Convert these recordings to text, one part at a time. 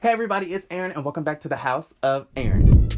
Hey everybody, it's Aaron and welcome back to the House of Aaron.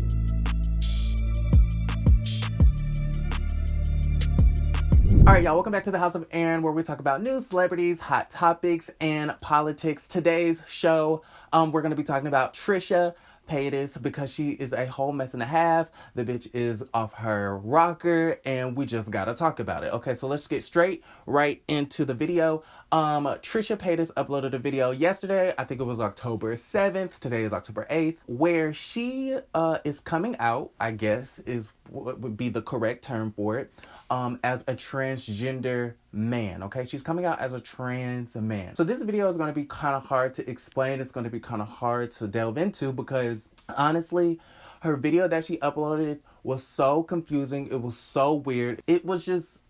Alright y'all, welcome back to the House of Aaron where we talk about news, celebrities, hot topics, and politics. Today's show, we're going to be talking about Trisha Paytas because she is a whole mess and a half. The bitch is off her rocker and we just gotta talk about it. Okay, so let's get straight right into the video. Trisha Paytas uploaded a video yesterday. I think it was October 7th. Today is October 8th, where she is coming out, I guess is what would be the correct term for it, as a transgender man. Okay, she's coming out as a trans man. So this video is going to be kind of hard to explain. It's going to be kind of hard to delve into because honestly, her video that she uploaded was so confusing. It was so weird. It was just,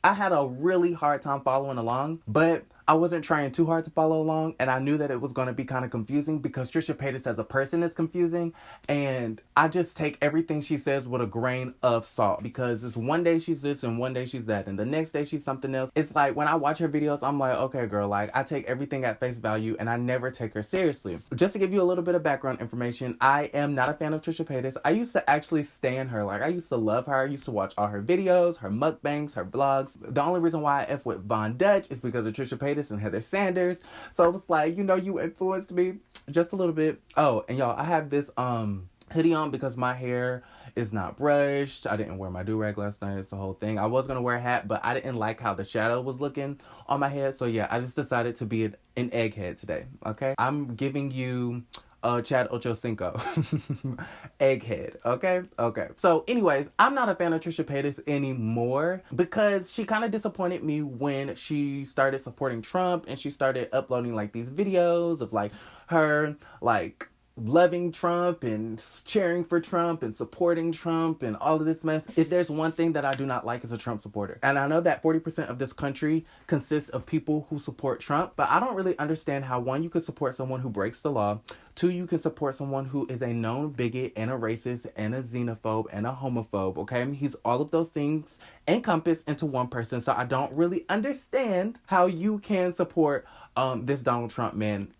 I had a really hard time following along, but I wasn't trying too hard to follow along, and I knew that it was going to be kind of confusing because Trisha Paytas as a person is confusing, and I just take everything she says with a grain of salt because it's one day she's this and one day she's that, and the next day she's something else. It's like when I watch her videos, I'm like, okay, girl, like I take everything at face value, and I never take her seriously. Just to give you a little bit of background information, I am not a fan of Trisha Paytas. I used to actually stan her. Like I used to love her. I used to watch all her videos, her mukbangs, her vlogs. The only reason why I F with Von Dutch is because of Trisha Paytas and Heather Sanders. So it's like, you know, you influenced me just a little bit. Oh, and y'all, I have this hoodie on because my hair is not brushed. I didn't wear my do-rag last night. It's the whole thing. I was gonna wear a hat, but I didn't like how the shadow was looking on my head. So yeah, I just decided to be an egghead today. Okay, I'm giving you Chad Ochocinco egghead. Okay. So anyways, I'm not a fan of Trisha Paytas anymore because she kind of disappointed me when she started supporting Trump and she started uploading like these videos of like her like loving Trump and cheering for Trump and supporting Trump and all of this mess. If there's one thing that I do not like as a Trump supporter, and I know that 40% of this country consists of people who support Trump, but I don't really understand how, one, you could support someone who breaks the law, two, you can support someone who is a known bigot and a racist and a xenophobe and a homophobe, okay? He's all of those things encompassed into one person, so I don't really understand how you can support this Donald Trump man.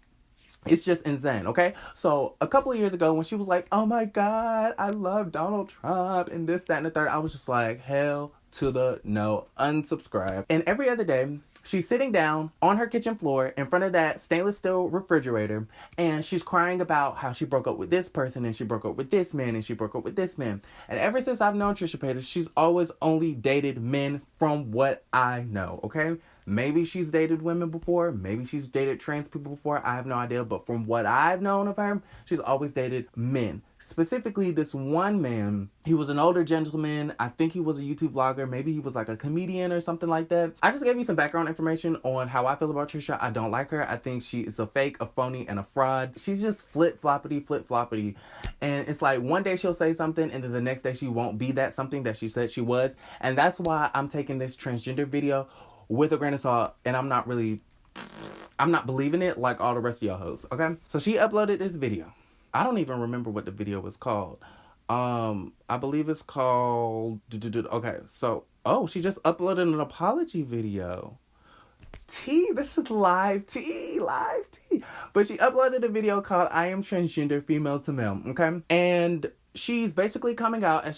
It's just insane, okay? So a couple of years ago when she was like, oh my God, I love Donald Trump and this, that, and the third, I was just like, hell to the no, unsubscribe. And every other day, she's sitting down on her kitchen floor in front of that stainless steel refrigerator and she's crying about how she broke up with this person and she broke up with this man and she broke up with this man. And ever since I've known Trisha Paytas, she's always only dated men from what I know, okay? Maybe she's dated women before. Maybe she's dated trans people before. I have no idea. But from what I've known of her, she's always dated men. Specifically, this one man, he was an older gentleman. I think he was a YouTube vlogger. Maybe he was like a comedian or something like that. I just gave you some background information on how I feel about Trisha. I don't like her. I think she is a fake, a phony, and a fraud. She's just flip-floppity. And it's like one day she'll say something and then the next day she won't be that something that she said she was. And that's why I'm taking this transgender video with a grain of salt, and I'm not believing it like all the rest of y'all hoes, okay? So she uploaded this video. I don't even remember what the video was called. I believe it's called, okay, so, she just uploaded an apology video. This is live tea. But she uploaded a video called I Am Transgender Female to Male, okay? And she's basically coming out as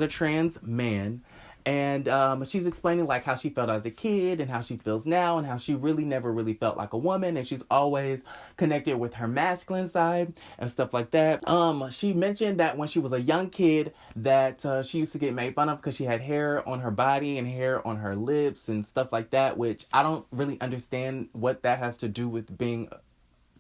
a trans man. And she's explaining like how she felt as a kid and how she feels now and how she really never really felt like a woman and she's always connected with her masculine side and stuff like that. She mentioned that when she was a young kid that she used to get made fun of because she had hair on her body and hair on her lips and stuff like that, which I don't really understand what that has to do with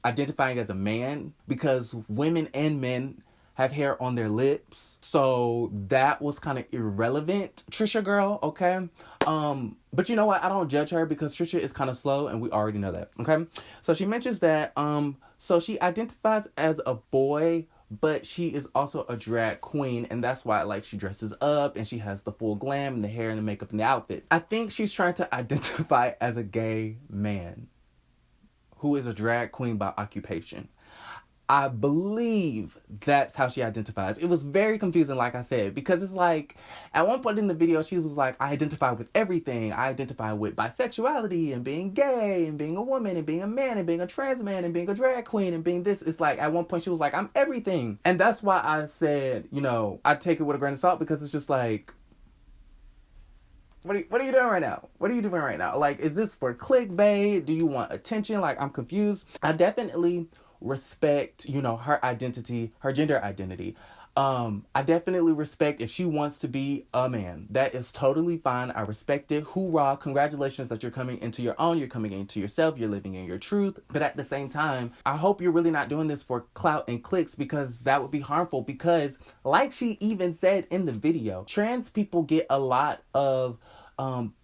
identifying as a man, because women and men have hair on their lips, so that was kind of irrelevant, Trisha girl, okay? But you know what? I don't judge her because Trisha is kind of slow and we already know that, okay? So she mentions that, so she identifies as a boy, but she is also a drag queen, and that's why like she dresses up and she has the full glam and the hair and the makeup and the outfit. I think she's trying to identify as a gay man who is a drag queen by occupation. I believe that's how she identifies. It was very confusing, like I said, because it's like, at one point in the video, she was like, I identify with everything. I identify with bisexuality and being gay and being a woman and being a man and being a trans man and being a drag queen and being this. It's like, at one point she was like, I'm everything. And that's why I said, I take it with a grain of salt, because it's just like, what are you doing right now? What are you doing right now? Like, is this for clickbait? Do you want attention? Like, I'm confused. I definitely respect, her identity, her gender identity. I definitely respect if she wants to be a man. That is totally fine. I respect it. Hoorah. Congratulations that you're coming into your own. You're coming into yourself. You're living in your truth. But at the same time, I hope you're really not doing this for clout and clicks, because that would be harmful. Because like she even said in the video, trans people get a lot of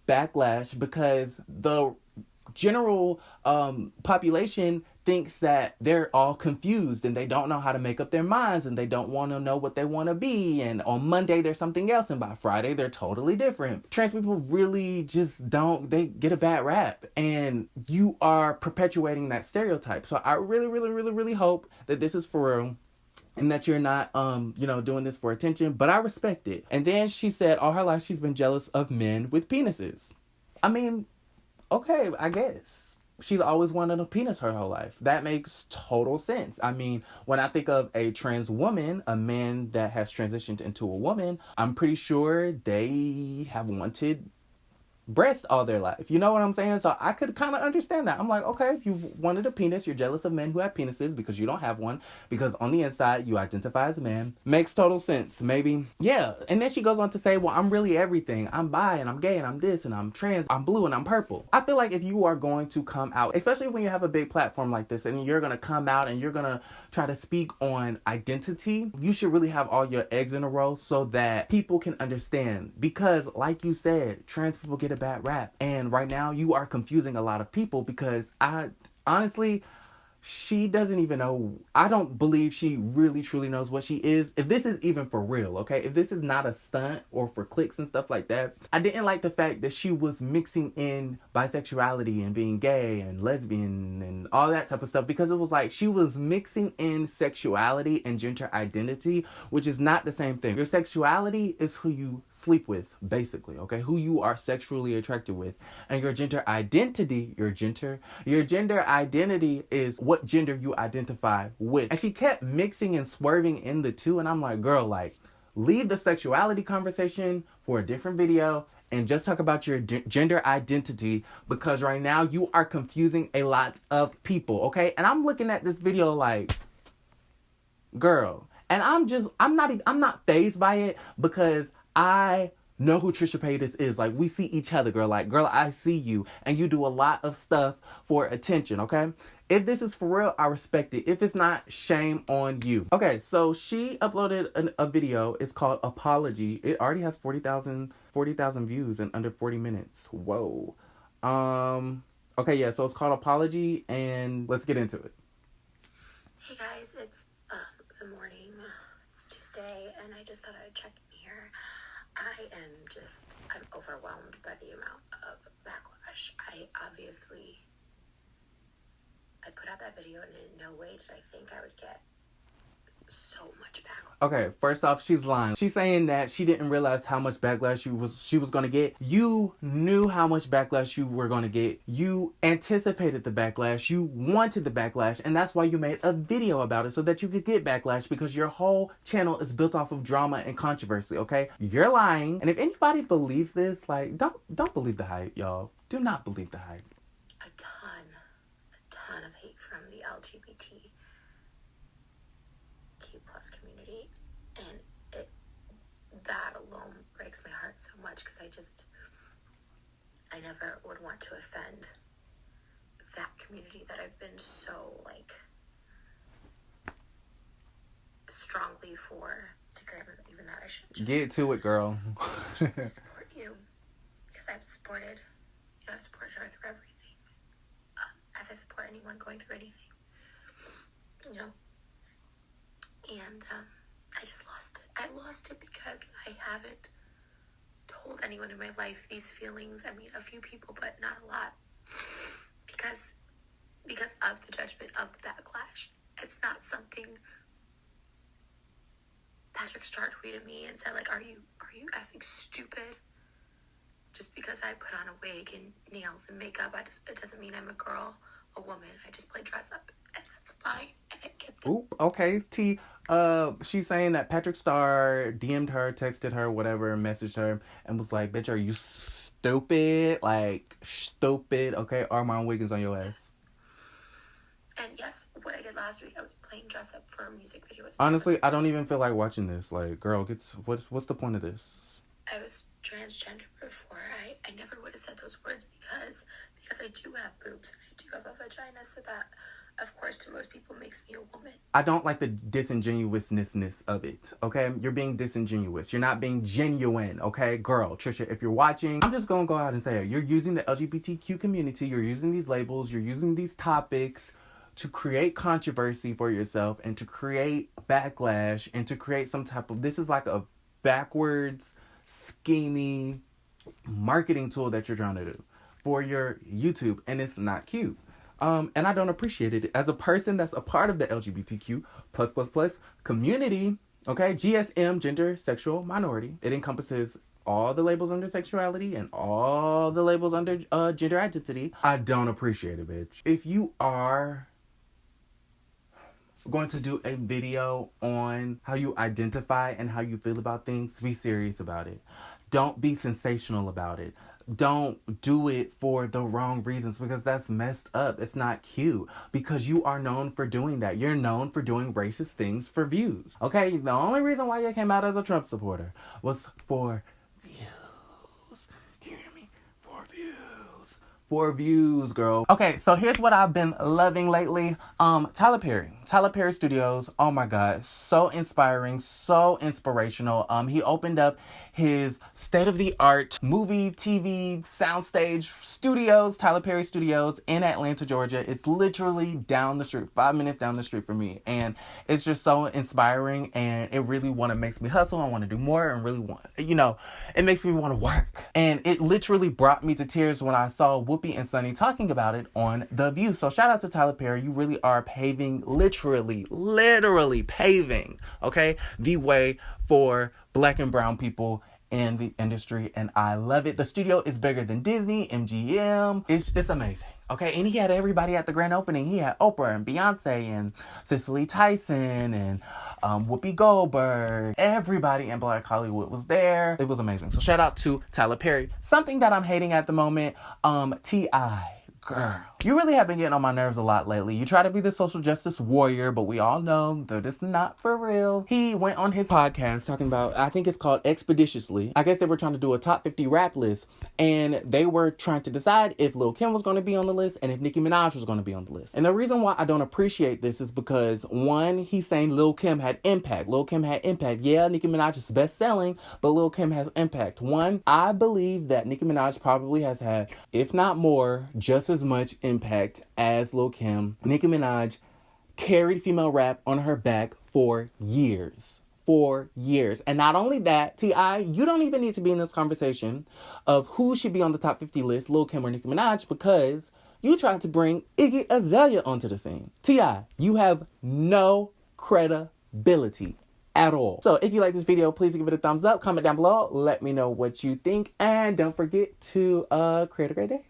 backlash because the general population thinks that they're all confused and they don't know how to make up their minds and they don't want to know what they want to be, and on Monday they're something else and by Friday they're totally different. Trans people really just they get a bad rap, and you are perpetuating that stereotype. So I really, really, really, really hope that this is for real and that you're not doing this for attention, but I respect it. And then she said all her life she's been jealous of men with penises. I mean, okay, I guess. She's always wanted a penis her whole life. That makes total sense. I mean, when I think of a trans woman, a man that has transitioned into a woman, I'm pretty sure they have wanted breast all their life. You know what I'm saying? So I could kind of understand that. I'm like, okay, if you've wanted a penis, you're jealous of men who have penises because you don't have one, because on the inside you identify as a man. Makes total sense. Maybe. Yeah. And then she goes on to say, well, I'm really everything. I'm bi and I'm gay and I'm this and I'm trans. I'm blue and I'm purple. I feel like if you are going to come out, especially when you have a big platform like this and you're going to come out and you're going to try to speak on identity, you should really have all your eggs in a row so that people can understand. Because like you said, trans people get a bad rap, and right now you are confusing a lot of people, because I honestly, she doesn't even know. I don't believe she really truly knows what she is. If this is even for real, okay? If this is not a stunt or for clicks and stuff like that. I didn't like the fact that she was mixing in bisexuality and being gay and lesbian and all that type of stuff, because it was like she was mixing in sexuality and gender identity, which is not the same thing. Your sexuality is who you sleep with, basically, okay? Who you are sexually attracted with. And your gender identity, your gender identity is what gender you identify with. And she kept mixing and swerving in the two, and I'm like, girl, like, leave the sexuality conversation for a different video and just talk about your gender identity, because right now you are confusing a lot of people, okay? And I'm looking at this video like, girl, and I'm not fazed by it, because I know who Trisha Paytas is. Like, we see each other, girl. Like, girl, I see you, and you do a lot of stuff for attention, okay? If this is for real, I respect it. If it's not, shame on you. Okay, so she uploaded a video. It's called Apology. It already has 40,000 views in under 40 minutes. Whoa. Okay, yeah, so it's called Apology, and let's get into it. Hey guys, it's the morning. It's Tuesday, and I just thought I'd check in here. I'm overwhelmed by the amount of backlash. I put out that video, and in no way did I think I would get so much backlash. Okay, first off, she's lying. She's saying that she didn't realize how much backlash she was going to get. You knew how much backlash you were going to get. You anticipated the backlash. You wanted the backlash, and that's why you made a video about it, so that you could get backlash, because your whole channel is built off of drama and controversy, okay? You're lying. And if anybody believes this, like, don't believe the hype, y'all. Do not believe the hype. A ton of hate from the LGBTQ plus community, and that alone breaks my heart so much, because I never would want to offend that community that I've been so, like, strongly for. Even that I should get to it, girl. Support you, because I've supported her through everything, as I support anyone going through anything, and I just lost it. I lost it because I haven't told anyone in my life these feelings. I mean, a few people, but not a lot, because of the judgment, of the backlash. It's not something Patrick Star tweeted me and said, like, are you effing stupid? Just because I put on a wig and nails and makeup, it doesn't mean I'm a girl, a woman. I just play dress up, and that's fine. And I get that. Oop, okay. She's saying that Patrick Star DM'd her, texted her, whatever, messaged her, and was like, bitch, are you stupid? Like, stupid, okay? Armand Wiggins on your ass. And yes, what I did last week, I was playing dress up for a music video. Honestly, I don't even feel like watching this. Like, girl, what's the point of this? I was transgender before. I never would have said those words because I do have boobs and I do have a vagina, so that, of course, to most people makes me a woman. I don't like the disingenuousness of it, okay? You're being disingenuous. You're not being genuine, okay? Girl, Trisha, if you're watching, I'm just gonna go out and say it. You're using the LGBTQ community, you're using these labels, you're using these topics to create controversy for yourself and to create backlash and to create some type of, this is like a backwards, scheming marketing tool that you're trying to do for your YouTube, and it's not cute. And I don't appreciate it. As a person that's a part of the LGBTQ plus community, okay, GSM, gender, sexual minority, it encompasses all the labels under sexuality and all the labels under gender identity. I don't appreciate it, bitch. If you are going to do a video on how you identify and how you feel about things, be serious about it. Don't be sensational about it. Don't do it for the wrong reasons, because that's messed up. It's not cute, because you are known for doing that. You're known for doing racist things for views. Okay, the only reason why you came out as a Trump supporter was for views. Can you hear me? For views. For views, girl. Okay, so here's what I've been loving lately. Tyler Perry Studios. Oh my God, so inspiring, so inspirational. He opened up his state-of-the-art movie, TV, soundstage studios, Tyler Perry Studios in Atlanta, Georgia. It's literally down the street, 5 minutes down the street from me. And it's just so inspiring, and it really makes me hustle. I want to do more and really want, it makes me want to work. And it literally brought me to tears when I saw Whoopi and Sunny talking about it on The View. So shout out to Tyler Perry. You really are paving, literally paving, okay, the way for Black and brown people in the industry, and I love it. The studio is bigger than Disney, MGM. It's amazing. Okay, and he had everybody at the grand opening. He had Oprah and Beyonce and Cicely Tyson and Whoopi Goldberg. Everybody in Black Hollywood was there. It was amazing. So shout out to Tyler Perry. Something that I'm hating at the moment, T.I. Girl, you really have been getting on my nerves a lot lately. You try to be the social justice warrior, but we all know that it's not for real. He went on his podcast talking about, I think it's called Expeditiously. I guess they were trying to do a top 50 rap list, and they were trying to decide if Lil' Kim was going to be on the list and if Nicki Minaj was going to be on the list. And the reason why I don't appreciate this is because, one, he's saying Lil' Kim had impact. Lil' Kim had impact. Yeah, Nicki Minaj is best-selling, but Lil' Kim has impact. One, I believe that Nicki Minaj probably has had, if not more, just as much impact as Lil' Kim. Nicki Minaj carried female rap on her back for years. And not only that, T.I., you don't even need to be in this conversation of who should be on the top 50 list, Lil' Kim or Nicki Minaj, because you tried to bring Iggy Azalea onto the scene. T.I., you have no credibility at all. So if you like this video, please give it a thumbs up, comment down below, let me know what you think, and don't forget to create a great day.